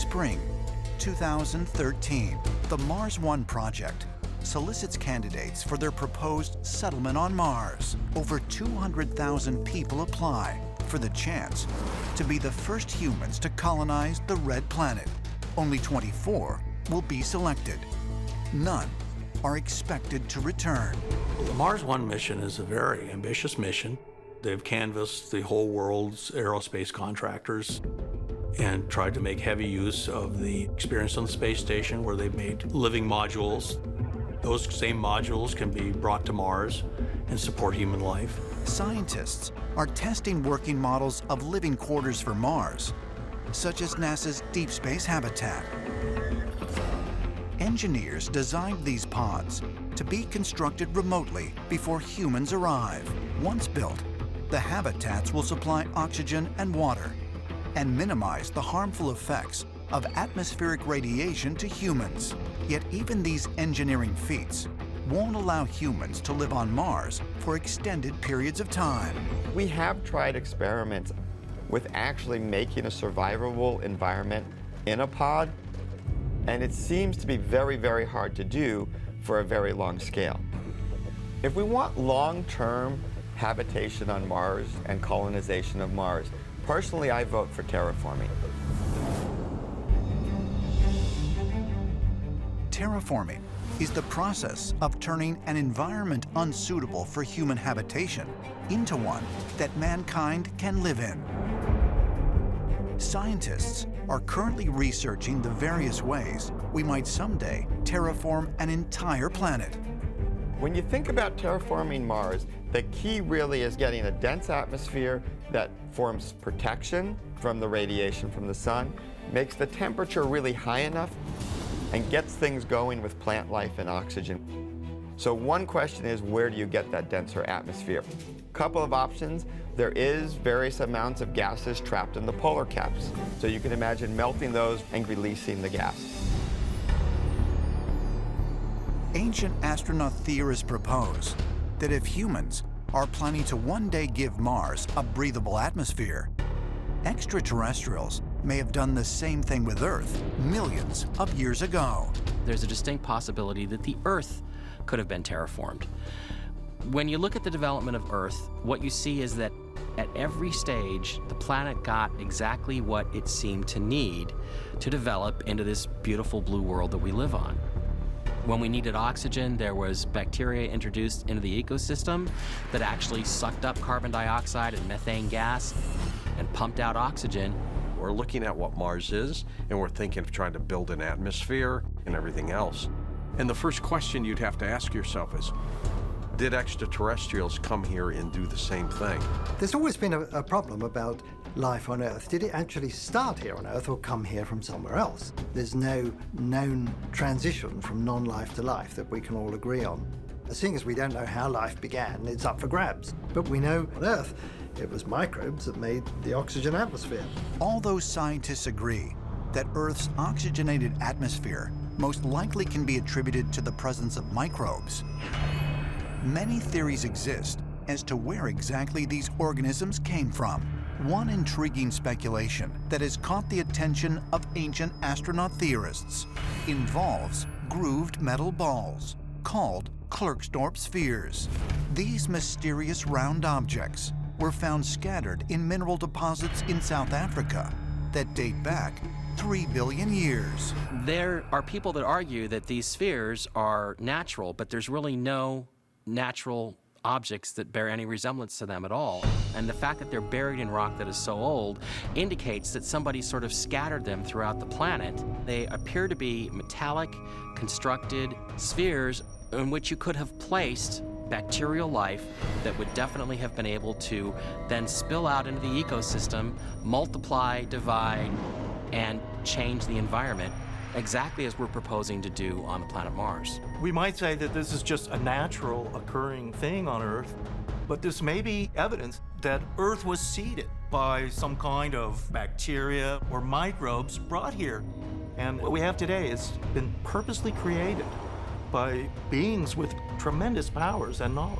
Spring 2013, the Mars One project solicits candidates for their proposed settlement on Mars. Over 200,000 people apply for the chance to be the first humans to colonize the Red Planet. Only 24 will be selected. None are expected to return. The Mars One mission is a very ambitious mission. They've canvassed the whole world's aerospace contractors and tried to make heavy use of the experience on the space station, where they've made living modules. Those same modules can be brought to Mars and support human life. Scientists are testing working models of living quarters for Mars, such as NASA's deep space habitat. Engineers designed these pods to be constructed remotely before humans arrive. Once built, the habitats will supply oxygen and water and minimize the harmful effects of atmospheric radiation to humans. Yet even these engineering feats won't allow humans to live on Mars for extended periods of time. We have tried experiments with actually making a survivable environment in a pod, and it seems to be very, very hard to do for a very long scale. If we want long-term habitation on Mars and colonization of Mars, personally, I vote for terraforming. Terraforming is the process of turning an environment unsuitable for human habitation into one that mankind can live in. Scientists are currently researching the various ways we might someday terraform an entire planet. When you think about terraforming Mars, the key really is getting a dense atmosphere that forms protection from the radiation from the sun, makes the temperature really high enough, and gets things going with plant life and oxygen. So one question is, where do you get that denser atmosphere? Couple of options. There is various amounts of gases trapped in the polar caps. So you can imagine melting those and releasing the gas. Ancient astronaut theorists propose that if humans are planning to one day give Mars a breathable atmosphere, extraterrestrials may have done the same thing with Earth millions of years ago. There's a distinct possibility that the Earth could have been terraformed. When you look at the development of Earth, what you see is that at every stage, the planet got exactly what it seemed to need to develop into this beautiful blue world that we live on. When we needed oxygen, there was bacteria introduced into the ecosystem that actually sucked up carbon dioxide and methane gas and pumped out oxygen. We're looking at what Mars is, and we're thinking of trying to build an atmosphere and everything else. And the first question you'd have to ask yourself is, did extraterrestrials come here and do the same thing? There's always been a problem about life on Earth. Did it actually start here on Earth or come here from somewhere else? There's no known transition from non-life to life that we can all agree on. Seeing as we don't know how life began, it's up for grabs. But we know on Earth, it was microbes that made the oxygen atmosphere. All those scientists agree that Earth's oxygenated atmosphere most likely can be attributed to the presence of microbes. Many theories exist as to where exactly these organisms came from. One intriguing speculation that has caught the attention of ancient astronaut theorists involves grooved metal balls called Klerksdorp spheres. These mysterious round objects were found scattered in mineral deposits in South Africa that date back 3 billion years. There are people that argue that these spheres are natural, but there's really no natural objects that bear any resemblance to them at all. And the fact that they're buried in rock that is so old indicates that somebody sort of scattered them throughout the planet. They appear to be metallic, constructed spheres in which you could have placed bacterial life that would definitely have been able to then spill out into the ecosystem, multiply, divide, and change the environment, exactly as we're proposing to do on the planet Mars. We might say that this is just a natural occurring thing on Earth, but this may be evidence that Earth was seeded by some kind of bacteria or microbes brought here. And what we have today has been purposely created by beings with tremendous powers and knowledge.